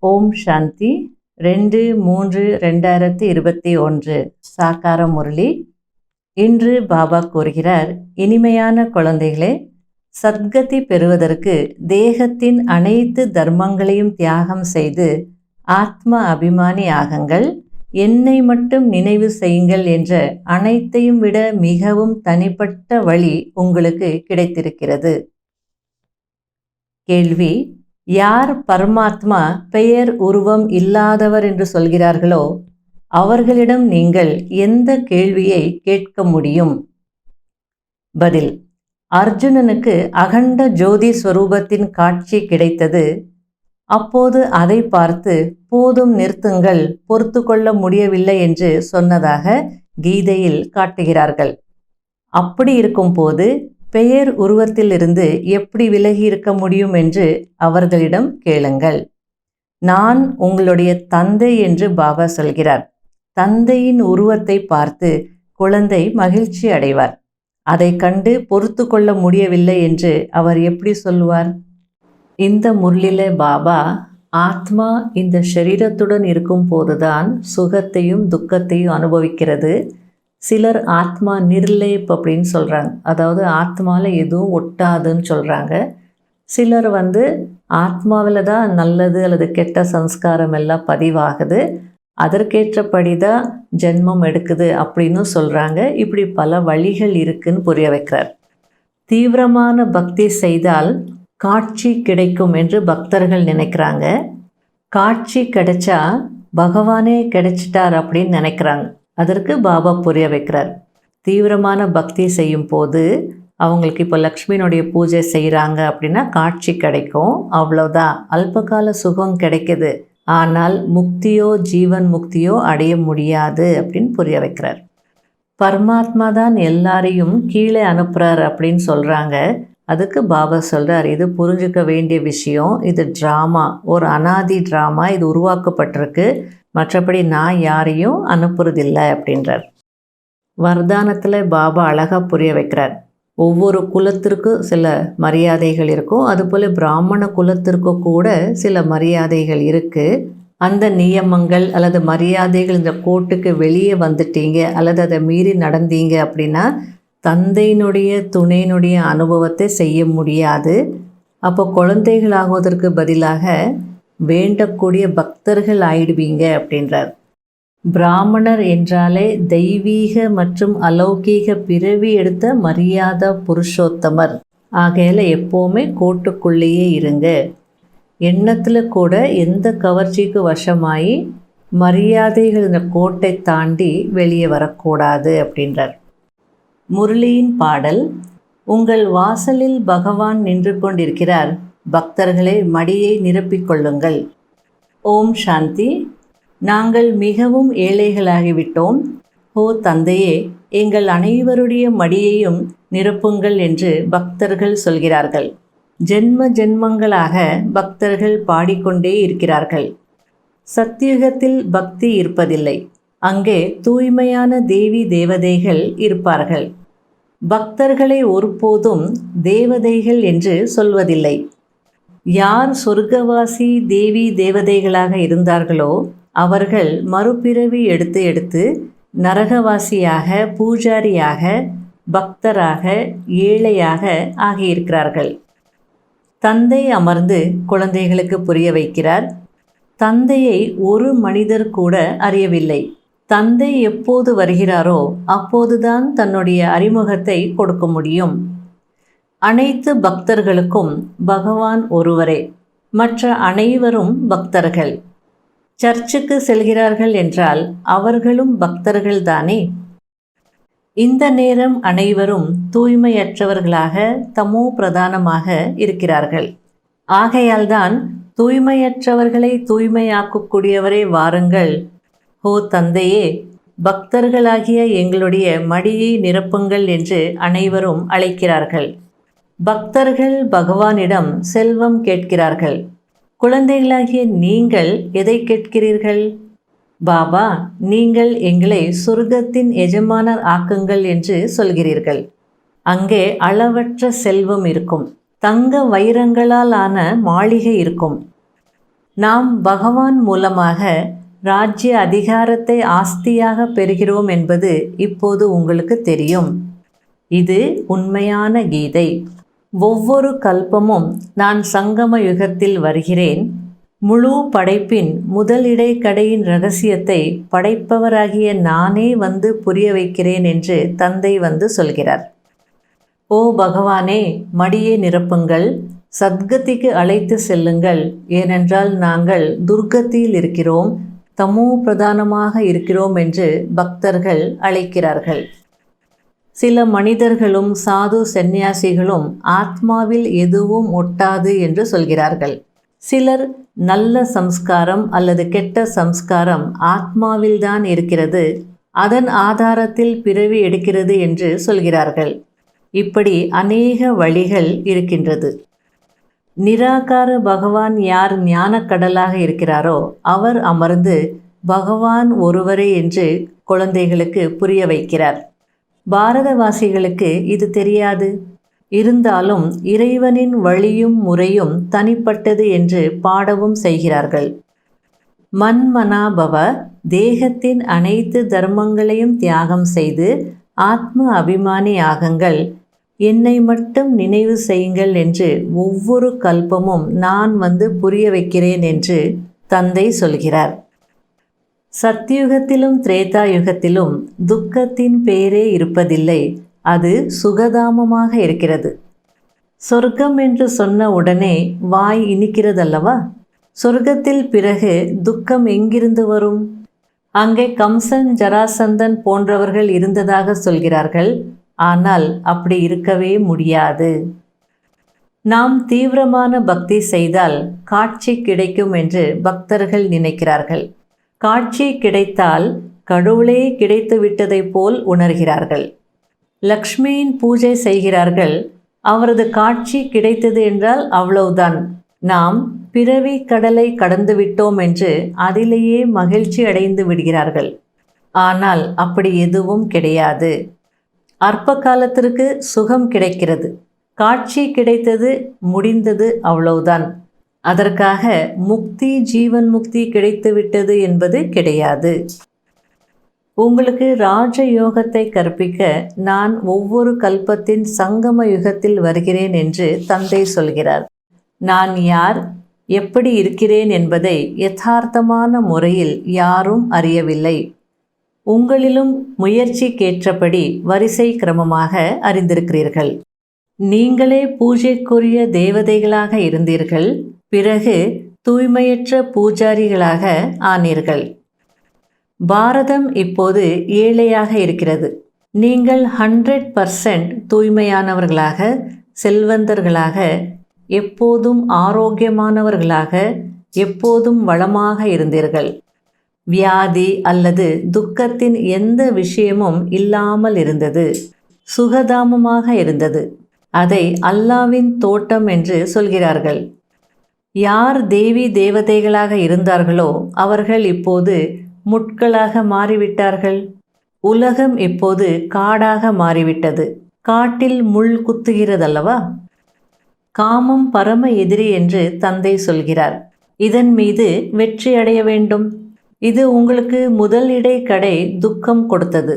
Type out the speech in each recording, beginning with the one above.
ஓம் சாந்தி 2-3-2021 சாக்கார முரளி. இன்று பாபா கூறுகிறார், இனிமையான குழந்தைகளே, சத்கதி பெறுவதற்கு தேகத்தின் அனைத்து தர்மங்களையும் தியாகம் செய்து ஆத்ம அபிமானி ஆகுங்கள். என்னை மட்டும் நினைவு செய்யுங்கள் என்ற அனைத்தையும் விட மிகவும் தனிப்பட்ட வழி உங்களுக்கு கிடைத்திருக்கிறது. கேள்வி: யார் பரமாத்மா பெயர் உருவம் இல்லாதவர் என்று சொல்கிறார்களோ அவர்களிடம் நீங்கள் எந்த கேள்வியை கேட்க முடியும்? பதில்: அர்ஜுனனுக்கு அகண்ட ஜோதி ஸ்வரூபத்தின் காட்சி கிடைத்தது. அப்போது அதை பார்த்து போதும் நிறுத்துங்கள், பொறுத்து கொள்ள முடியவில்லை என்று சொன்னதாக கீதையில் காட்டுகிறார்கள். அப்படி இருக்கும் போது பெயர் உருவத்திலிருந்து எப்படி விலகி இருக்க முடியும் என்று அவர்களிடம் கேளுங்கள். நான் உங்களுடைய தந்தை என்று பாபா சொல்கிறார். தந்தையின் உருவத்தை பார்த்து குழந்தை மகிழ்ச்சி அடைவார். அதை கண்டு பொறுத்து கொள்ள முடியவில்லை என்று அவர் எப்படி சொல்வார்? இந்த முரளியில பாபா ஆத்மா இந்த சரீரத்துடன் இருக்கும் போதுதான் சுகத்தையும் துக்கத்தையும் அனுபவிக்கிறது. சிலர் ஆத்மா நிர்லேப் அப்படின்னு சொல்கிறாங்க, அதாவது ஆத்மாவில் எதுவும் ஒட்டாதுன்னு சொல்கிறாங்க. சிலர் ஆத்மாவில் தான் நல்லது அல்லது கெட்ட சம்ஸ்காரம் எல்லாம் பதிவாகுது, அதற்கேற்றபடி தான் ஜென்மம் எடுக்குது அப்படின்னு சொல்கிறாங்க. இப்படி பல வழிகள் இருக்குன்னு புரிய வைக்கிறார். தீவிரமான பக்தி செய்தால் காட்சி கிடைக்கும் என்று பக்தர்கள் நினைக்கிறாங்க. காட்சி கிடைச்சா பகவானே கிடைச்சிட்டார் அப்படின்னு நினைக்கிறாங்க. அதற்கு பாபா புரிய வைக்கிறார். தீவிரமான பக்தி செய்யும் போது அவங்களுக்கு இப்போ லக்ஷ்மியினுடைய பூஜை செய்கிறாங்க அப்படின்னா காட்சி கிடைக்கும், அவ்வளோதான். அல்பகால சுகம் கிடைக்குது, ஆனால் முக்தியோ ஜீவன் முக்தியோ அடைய முடியாது அப்படின்னு புரிய வைக்கிறார். பரமாத்மா தான் எல்லாரையும் கீழே அனுப்புகிறார் அப்படின்னு சொல்கிறாங்க. அதுக்கு பாபா சொல்கிறார், இது புரிஞ்சுக்க வேண்டிய விஷயம். இது ட்ராமா, ஒரு அனாதி ட்ராமா. இது உருவாக்கப்பட்டிருக்கு, மற்றபடி நான் யாரையும் அனுப்புறதில்லை அப்படின்றார். வர்தானத்தில் பாபா அழகாக புரிய வைக்கிறார். ஒவ்வொரு குலத்திற்கும் சில மரியாதைகள் இருக்கும், அதுபோல் பிராமண குலத்திற்கு கூட சில மரியாதைகள் இருக்குது. அந்த நியமங்கள் அல்லது மரியாதைகள் இந்த கோட்டுக்கு வெளியே வந்துட்டீங்க அல்லது அதை மீறி நடந்தீங்க அப்படின்னா தந்தையினுடைய துணையினுடைய அனுபவத்தை செய்ய முடியாது. அப்போ குழந்தைகளாகுவதற்கு பதிலாக வேண்டக்கூடிய பக்தர்கள் ஆயிடுவீங்க அப்படின்றார். பிராமணர் என்றாலே தெய்வீக மற்றும் அலௌகீக பிறவி எடுத்த மரியாதை புருஷோத்தமர். ஆகையால் எப்போவுமே கோட்டுக்குள்ளேயே இருங்க. எண்ணத்தில் கூட எந்த கவர்ச்சிக்கு வசமாகி மரியாதைகள் இந்த கோட்டை தாண்டி வெளியே வரக்கூடாது அப்படின்றார். முரளியின் பாடல்: உங்கள் வாசலில் பகவான் நின்று கொண்டிருக்கிறார், பக்தர்களே மடியை நிரப்பிக்கொள்ளுங்கள். ஓம் சாந்தி. நாங்கள் மிகவும் ஏழைகளாகிவிட்டோம். ஓ தந்தையே, எங்கள் அனைவருடைய மடியையும் நிரப்புங்கள் என்று பக்தர்கள் சொல்கிறார்கள். ஜென்ம ஜென்மங்களாக பக்தர்கள் பாடிக்கொண்டே இருக்கிறார்கள். சத்தியுகத்தில் பக்தி இருப்பதில்லை, அங்கே தூய்மையான தேவி தேவதைகள் இருப்பார்கள். பக்தர்களை ஒருபோதும் தேவதைகள் என்று சொல்வதில்லை. யார் சொர்க்கவாசி தேவி தேவதைகளாக இருந்தார்களோ அவர்கள் மறுபிறவி எடுத்து எடுத்து நரகவாசியாக, பூஜாரியாக, பக்தராக, ஏழையாக ஆகியிருக்கிறார்கள். தந்தை அமர்ந்து குழந்தைகளுக்கு புரிய வைக்கிறார். தந்தையை ஒரு மனிதர் கூட அறியவில்லை. தந்தை எப்போது வருகிறாரோ அப்போதுதான் தன்னுடைய அறிமுகத்தை கொடுக்க முடியும். அனைத்து பக்தர்களுக்கும் பகவான் ஒருவரே, மற்ற அனைவரும் பக்தர்கள். சர்ச்சுக்கு செல்கிறார்கள் என்றால் அவர்களும் பக்தர்கள் தானே. இந்த நேரம் அனைவரும் தூய்மையற்றவர்களாக, தமோ பிரதானமாக இருக்கிறார்கள். ஆகையால்தான் தூய்மையற்றவர்களை தூய்மையாக்கக்கூடியவரே வாருங்கள். ஓ தந்தையே, பக்தர்களாகிய எங்களுடைய மடியை நிரப்புங்கள் என்று அனைவரும் அழைக்கிறார்கள். பக்தர்கள் பகவானிடம் செல்வம் கேட்கிறார்கள். குழந்தைகளாகிய நீங்கள் எதை கேட்கிறீர்கள்? பாபா, நீங்கள் எங்களை சொர்க்கத்தின் எஜமானர் ஆக்குங்கள் என்று சொல்கிறீர்கள். அங்கே அளவற்ற செல்வம் இருக்கும், தங்க வைரங்களால் ஆன மாளிகை இருக்கும். நாம் பகவான் மூலமாக ராஜ்ய அதிகாரத்தை ஆஸ்தியாக பெறுகிறோம் என்பது இப்போது உங்களுக்கு தெரியும். இது உண்மையான கீதை. ஒவ்வொரு கல்பமும் நான் சங்கம யுகத்தில் வருகிறேன், முழு படைப்பின் முதல் இடைக்கடையின் இரகசியத்தை படைப்பவராகிய நானே வந்து புரிய வைக்கிறேன் என்று தந்தை வந்து சொல்கிறார். ஓ பகவானே, மடியை நிரப்புங்கள், சத்கதிக்கு அழைத்து செல்லுங்கள். ஏனென்றால் நாங்கள் துர்கத்தியில் இருக்கிறோம், தமோ பிரதானமாக இருக்கிறோம் என்று பக்தர்கள் அழைக்கிறார்கள். சில மனிதர்களும் சாது சந்நியாசிகளும் ஆத்மாவில் எதுவும் ஒட்டாது என்று சொல்கிறார்கள். சிலர் நல்ல சம்ஸ்காரம் அல்லது கெட்ட சம்ஸ்காரம் ஆத்மாவில்தான் இருக்கிறது, அதன் ஆதாரத்தில் பிறவி எடுக்கிறது என்று சொல்கிறார்கள். இப்படி அநேக வழிகள் இருக்கின்றது. நிராகார பகவான் யார் ஞானக்கடலாக இருக்கிறாரோ அவர் அமர்ந்து பகவான் ஒருவரே என்று குழந்தைகளுக்கு புரிய வைக்கிறார். பாரதவாசிகளுக்கு இது தெரியாது. இருந்தாலும் இறைவனின் வழியும் முறையும் தனிப்பட்டது என்று பாடவும் செய்கிறார்கள். மன்மனாபவ, தேகத்தின் அனைத்து தர்மங்களையும் தியாகம் செய்து ஆத்ம அபிமானி ஆகுங்கள், என்னை மட்டும் நினைவு செய்யுங்கள் என்று ஒவ்வொரு கல்பமும் நான் வந்து புரிய வைக்கிறேன் என்று தந்தை சொல்கிறார். சத்யுகத்திலும் திரேதா யுகத்திலும் துக்கத்தின் பேரே இருப்பதில்லை, அது சுகதாமமாக இருக்கிறது. சொர்க்கம் என்று சொன்ன உடனே வாய் இனிக்கிறதல்லவா? சொர்க்கத்தில் பிறகு துக்கம் எங்கிருந்து வரும்? அங்கே கம்சன், ஜராசந்தன் போன்றவர்கள் இருந்ததாக சொல்கிறார்கள். ஆனால் அப்படி இருக்கவே முடியாது. நாம் தீவிரமான பக்தி செய்தால் காட்சி கிடைக்கும் என்று பக்தர்கள் நினைக்கிறார்கள். காட்சி கிடைத்தால் கடவுளே கிடைத்து விட்டதைப் போல் உணர்கிறார்கள். லக்ஷ்மியின் பூஜை செய்கிறார்கள், அவரது காட்சி கிடைத்தது என்றால் அவ்வளவுதான், நாம் பிறவி கடலை கடந்து விட்டோம் என்று அதிலேயே மகிழ்ச்சி அடைந்து விடுகிறார்கள். ஆனால் அப்படி எதுவும் கிடையாது. அற்ப காலத்திற்கு சுகம் கிடைக்கிறது, காட்சி கிடைத்தது, முடிந்தது, அவ்வளவுதான். அதற்காக முக்தி, ஜீவன் முக்தி கிடைத்து விட்டது என்பது கிடையாது. உங்களுக்கு ராஜ யோகத்தை கற்பிக்க நான் ஒவ்வொரு கல்பத்தின் சங்கம யுகத்தில் வருகிறேன் என்று தந்தை சொல்கிறார். நான் யார், எப்படி இருக்கிறேன் என்பதை யதார்த்தமான முறையில் யாரும் அறியவில்லை. உங்களிலும் முயற்சிக்கேற்றபடி வரிசை கிரமமாக அறிந்திருக்கிறீர்கள். நீங்களே பூஜைக்குரிய தேவதைகளாக இருந்தீர்கள், பிறகு தூய்மையற்ற பூஜாரிகளாக ஆனீர்கள். பாரதம் இப்போது ஏழையாக இருக்கிறது. நீங்கள் 100% தூய்மையானவர்களாக, செல்வந்தர்களாக, எப்போதும் ஆரோக்கியமானவர்களாக, எப்போதும் வளமாக இருந்தீர்கள். வியாதி அல்லது துக்கத்தின் எந்த விஷயமும் இல்லாமல் இருந்தது, சுகதாமமாக இருந்தது. அதை அல்லாவின் தோட்டம் என்று சொல்கிறார்கள். யார் தேவி தேவதைகளாக இருந்தார்களோ அவர்கள் இப்போது முட்களாக மாறிவிட்டார்கள். உலகம் இப்போது காடாக மாறிவிட்டது. காட்டில் முள் குத்துகிறதல்லவா? காமம் பரம எதிரி என்று தந்தை சொல்கிறார். இதன் மீது வெற்றி அடைய வேண்டும். இது உங்களுக்கு முதல் இடைக்கடை துக்கம் கொடுத்தது.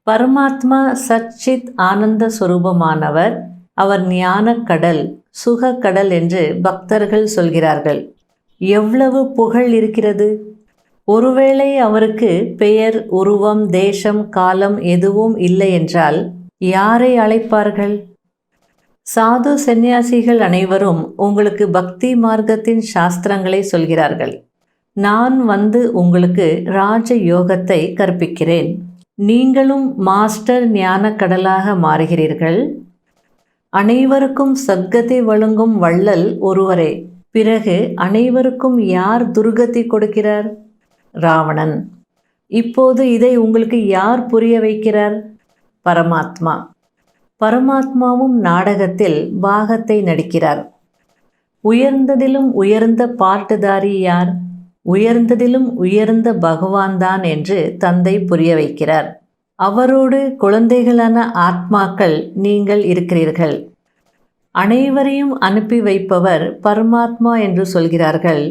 பரமாத்மா சச்சித் ஆனந்த சுரூபமானவர். அவர் ஞானக்கடல், சுகக்கடல் என்று பக்தர்கள் சொல்கிறார்கள். எவ்வளவு புகழ் இருக்கிறது! ஒருவேளை அவருக்கு பெயர், உருவம், தேசம், காலம் எதுவும் இல்லை என்றால் யாரை அழைப்பார்கள்? சாது சந்நியாசிகள் அனைவரும் உங்களுக்கு பக்தி மார்க்கத்தின் சாஸ்திரங்களை சொல்கிறார்கள். நான் வந்து உங்களுக்கு ராஜ யோகத்தை கற்பிக்கிறேன். நீங்களும் மாஸ்டர் ஞானக்கடலாக மாறுகிறீர்கள். அனைவருக்கும் சத்கதி வழங்கும் வள்ளல் ஒருவரே. பிறகு அனைவருக்கும் யார் துர்கதி கொடுக்கிறார்? ராவணன். இப்போது இதை உங்களுக்கு யார் புரிய வைக்கிறார்? பரமாத்மா. பரமாத்மாவும் நாடகத்தில் பாகத்தை நடிக்கிறார். உயர்ந்ததிலும் உயர்ந்த பாட்டுதாரி யார்? உயர்ந்ததிலும் உயர்ந்த பகவான் தான் என்று தந்தை புரிய வைக்கிறார். அவரோடு குழந்தைகளான ஆத்மாக்கள் நீங்கள் இருக்கிறீர்கள். அனைவரையும் அனுப்பி வைப்பவர் பரமாத்மா என்று சொல்கிறார்கள்.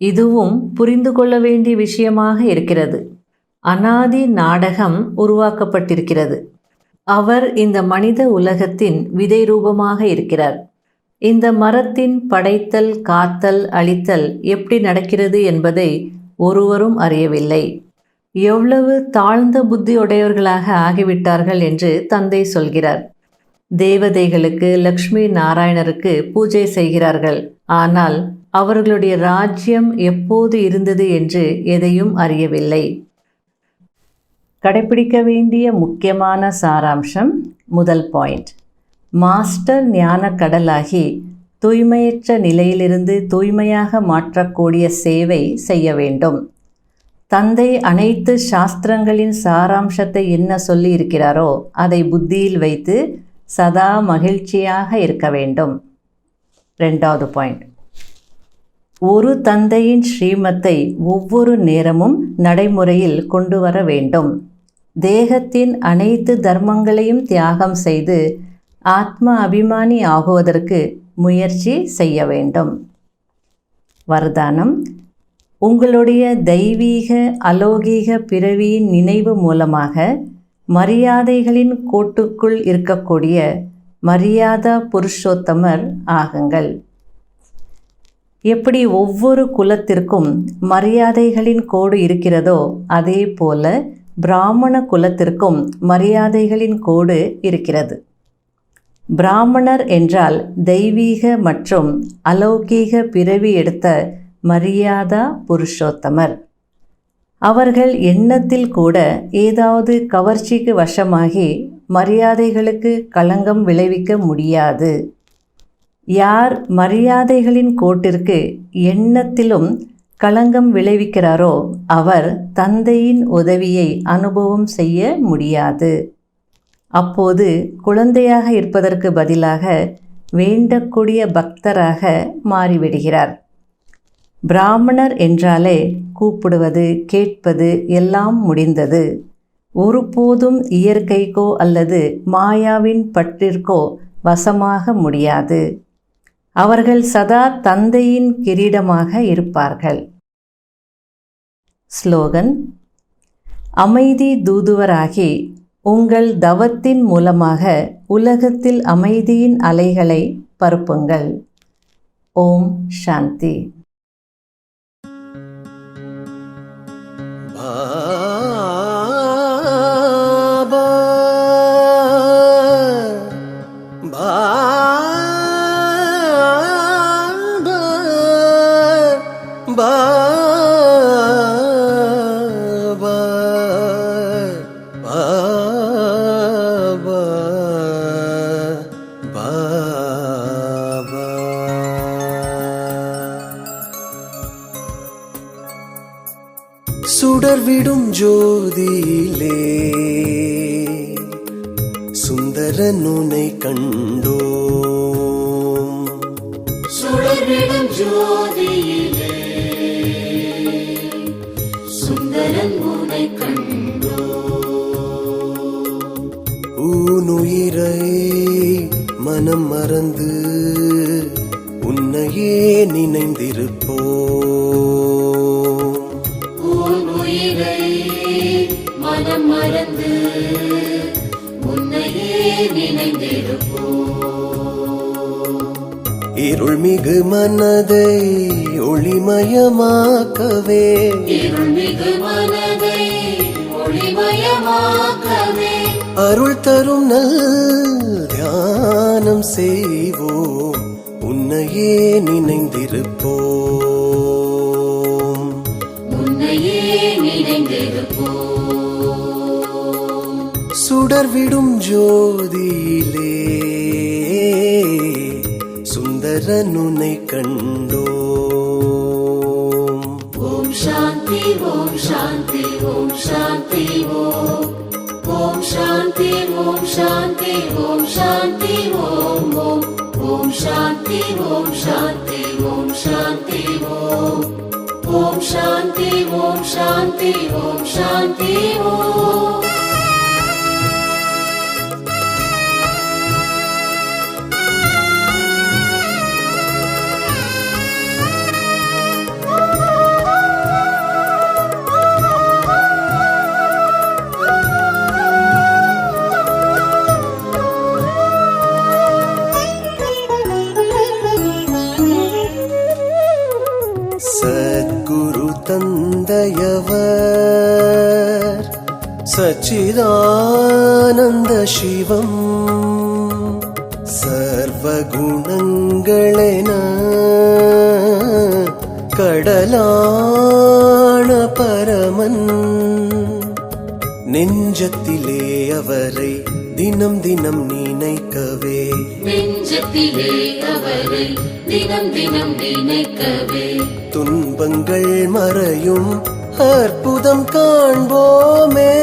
இதுவும் புரிந்து கொள்ள வேண்டிய விஷயமாக இருக்கிறது. அனாதி நாடகம் உருவாக்கப்பட்டிருக்கிறது. அவர் இந்த மனித உலகத்தின் விதை ரூபமாக இருக்கிறார். இந்த மரத்தின் படைத்தல், காத்தல், அழித்தல் எப்படி நடக்கிறது என்பதை ஒருவரும் அறியவில்லை. எவ்வளவு தாழ்ந்த புத்தியுடையவர்களாக ஆகிவிட்டார்கள் என்று தந்தை சொல்கிறார். தேவதைகளுக்கு, லக்ஷ்மி நாராயணருக்கு பூஜை செய்கிறார்கள். ஆனால் அவர்களுடைய ராஜ்யம் எப்போது இருந்தது என்று எதையும் அறியவில்லை. கடைபிடிக்க வேண்டிய முக்கியமான சாராம்சம். முதல் பாயிண்ட், மாஸ்டர் ஞான கடலாகி தூய்மையற்ற நிலையிலிருந்து தூய்மையாக மாற்றக்கூடிய சேவை செய்ய வேண்டும். தந்தை அனைத்து சாஸ்திரங்களின் சாராம்சத்தை என்ன சொல்லி இருக்கிறாரோ அதை புத்தியில் வைத்து சதா மகிழ்ச்சியாக இருக்க வேண்டும். 2வது பாயிண்ட், ஒரு தந்தையின் ஸ்ரீமத்தை ஒவ்வொரு நேரமும் நடைமுறையில் கொண்டு வர வேண்டும். தேகத்தின் அனைத்து தர்மங்களையும் தியாகம் செய்து ஆத்ம அபிமானி ஆகுவதற்கு முயற்சி செய்ய வேண்டும். வரதானம், உங்களுடைய தெய்வீக அலௌகீக பிறவியின் நினைவு மூலமாக மரியாதைகளின் கோட்டுக்குள் இருக்கக்கூடிய மரியாதா புருஷோத்தமர் ஆகுங்கள். எப்படி ஒவ்வொரு குலத்திற்கும் மரியாதைகளின் கோடு இருக்கிறதோ அதே போல பிராமண குலத்திற்கும் மரியாதைகளின் கோடு இருக்கிறது. பிராமணர் என்றால் தெய்வீக மற்றும் அலௌகீக பிறவி எடுத்த மரியாதா புருஷோத்தமர். அவர்கள் எண்ணத்தில் கூட ஏதாவது கவர்ச்சிக்கு வசமாகி மரியாதைகளுக்கு களங்கம் விளைவிக்க முடியாது. யார் மரியாதைகளின் கோட்டிற்கு எண்ணத்திலும் களங்கம் விளைவிக்கிறாரோ அவர் தந்தையின் உதவியை அனுபவம் செய்ய முடியாது. அப்போது குழந்தையாக இருப்பதற்கு பதிலாக வேண்டக்கூடிய பக்தராக மாறிவிடுகிறார். பிராமணர் என்றாலே கூப்பிடுவது, கேட்பது எல்லாம் முடிந்தது. ஒருபோதும் இயற்கைக்கோ அல்லது மாயாவின் பற்றிற்கோ வசமாக முடியாது. அவர்கள் சதா தந்தையின் கிரீடமாக இருப்பார்கள். ஸ்லோகன், அமைதி தூதுவராகி உங்கள் தவத்தின் மூலமாக உலகத்தில் அமைதியின் அலைகளை பரப்புங்கள். ஓம் சாந்தி. சுடர்விடும் ஜோதியிலே சுந்தரன் உன்னை கண்டோம். சுடர்விடும் ஜோதியிலே சுந்தரன் உன்னை கண்டோம். ஊனுயிரை மனம் மறந்து உன்னையே நினைந்திருப்போம். உயிரை மனம் மறந்து உன்னையே நினைந்திருப்போம். இருள்மிகு மனதை ஒளிமயமாக்கவே, இருள்மிகு மனதை ஒளிமயமாக்கவே அருள் தரும் நல் தியானம் செய்வோம். உன்னையே நினைந்திருப்போம். உன்னையே நினைந்திருப்போம். சுடர்விடும் ஜோதியிலே சுந்தரன் உன்னை கண்டோம். ஓம் சாந்தி, ஓம் சாந்தி, ஓம் சாந்தி, ஓம் ஓம் சாந்தி, ஓம் சாந்தி, ஓம் சாந்தி, ஓம் ஓம் ஓம் சாந்தி, ஓம் சாந்தி, ஓம் சாந்தி, ஓம் ஓம் சாந்தி, ஓம் சாந்தி, ஓம் சாந்தி, ஓம். உடையவர் சச்சிதானந்த சிவம் சர்வகுணங்களென கடலான பரமன் நெஞ்சத்திலே அவரை தினம் தினம் நினைக்கவே நெஞ்சத்திலே அவரை தினம் தினம் நினைக்கவே துன்பங்கள் மறையும் அற்புதம் காண்போமே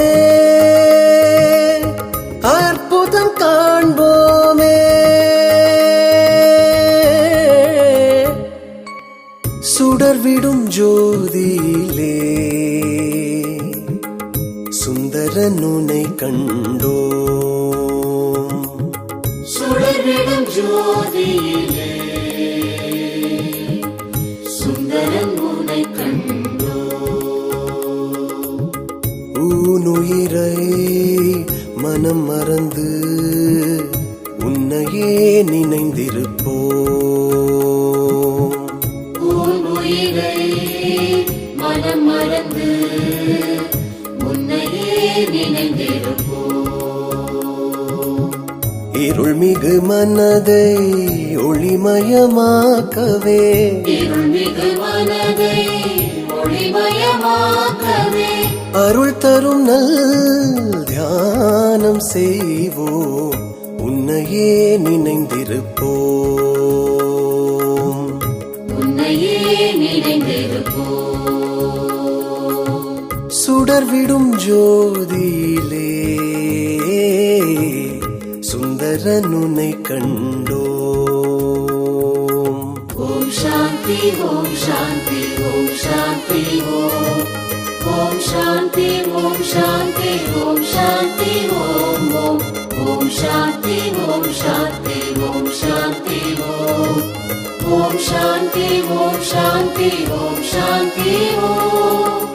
அற்புதம் காண்போமே சுடர்விடும் ஜோதியிலே சுந்தரன் உன்னை கண்டோம் சுடர்விடும் ஜோதியிலே சுந்தரன் உன்னை கண்டோம் ஊனுயிரை மனம் மறந்து உன்னையே நினைந்திருப்போம் உயிரை மனம் மறந்து உன்னையே நினைந்திருப்போம் இருள்மிகு மனதை ஒளிமயமாக்கவே இருள்மிகு மனதை ஒளிமயமாக்கவே அருள் தரும் நல் தியானம் செய்வோம் உன்னையே நினைந்திருப்போம் உன்னையே நினைந்திருப்போம் சுடர்விடும் ஜோதியிலே சுந்தரன் உன்னை கண்டோம் ஓம் சாந்தி ஓம் சாந்தி ஓம் சாந்தி ஓம் ஓம் சாந்தி ஓம் சாந்தி ஓம் சாந்தி ஓம் ஓம் ஓம் சாந்தி ஓம் சாந்தி ஓம் சாந்தி ஓம் ஓம் சாந்தி ஓம் சாந்தி ஓம் சாந்தி ஓம்